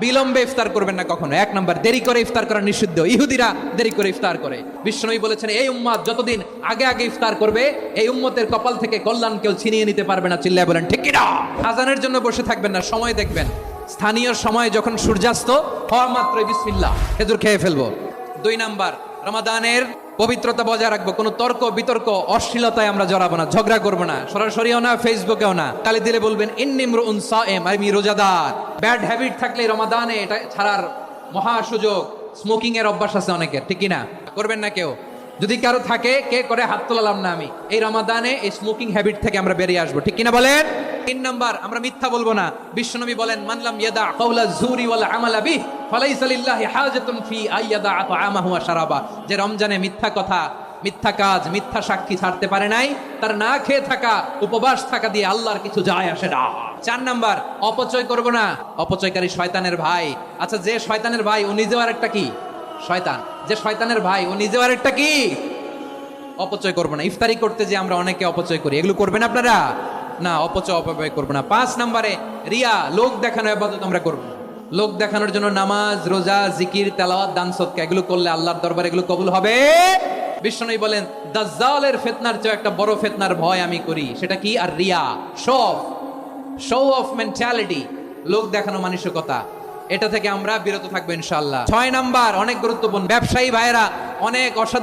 বিলম্বে ইফতার করবেন না কখনো। এক নাম্বার, দেরি করে ইফতার করা নিষিদ্ধ। ইহুদিরা দেরি করে ইফতার করে। বিশ্বনবী বলেছেন, এই উম্মত যতদিন আগে আগে ইফতার করবে, এই উম্মতের কপাল থেকে কল্যাণ কেউ ছিনিয়ে নিতে পারবে না। চিল্লায় বলেন ঠিক কিনা? আজানের জন্য বসে থাকবেন না, সময় দেখবেন। স্থানীয় সময় যখন সূর্যাস্ত হওয়া মাত্রই বিসমিল্লাহ, খেজুর খেয়ে ফেলবো। 2 নাম্বার, রমাদানের পবিত্রতা বজায় রাখবো। কোনো তর্ক বিতর্ক অশ্লীলতায় আমরা জড়াবো না, ঝগড়া করবো না, সরাসরিও না, ফেসবুকেও না। কালি দিলে বলবেন ইন্নী ইমরুউন সায়েম, আমি রোজাদার। ব্যাড হ্যাবিট থাকলে রমাদানে এটা ছাড়ার মহা সুযোগ। স্মোকিং এর অভ্যাস আছে অনেকের, ঠিক কিনা? করবেন না কেউ। যদি কারো থাকে, কে করে হাত তোলালাম না আমি। এই রমাদানে এই স্মোকিং হ্যাবিট থেকে আমরা বেরিয়ে আসবো, ঠিক কিনা বলেন? 3 নাম্বার, আমরা মিথ্যা বলবো না। বিশ্বনবী বলেন, মানলাম ইয়াদা কাওলা যুরি ওয়াল আমালা বিহি ফালাইসা লিল্লাহি হাজাতুন ফি আইয়াদা তাআমাহু ওয়া শারাবা। যে রমজানে মিথ্যা কথা, মিথ্যা কাজ, মিথ্যা সাক্ষী ছাড়তে পারে নাই, তার না খেয়ে থাকা, উপবাস থাকা দিয়ে আল্লাহর কিছু যায় আসে না। 4 নাম্বার, অপচয় করব না। অপচয়কারী শয়তানের ভাই। আচ্ছা, যে শয়তানের ভাই ও নিজেও আরেকটা কি? শয়তান। যে শয়তানের ভাই ও নিজেও আরেকটা কি? অপচয় করব না। ইফতারি করতে যে আমরা অনেকে অপচয় করি, এগুলো করবেন আপনারা না। অপচয় অপব্যয় করব না। 5 নম্বরে, রিয়া, লোক দেখানো ইবাদত আমরা করব না। লোক দেখানোর জন্য নামাজ, রোজা, জিকির, তেলাওয়াত, দান সদকা এগুলো করলে আল্লাহর দরবারে এগুলো কবুল হবে। বিশ্বনবী বলেন, দাজ্জালের ফিতনার চেয়ে একটা বড় ফিতনার ভয় আমি করি। সেটা কি? আর রিয়া, শো অফ মেন্টালিটি, লোক দেখানো মানসিকতা। এটা থেকে আমরা বিরত থাকবো ইনশাআল্লাহ। 6 নাম্বার, অনেক গুরুত্বপূর্ণ। ব্যবসায়ী ভাইয়েরা অনেক অসাধু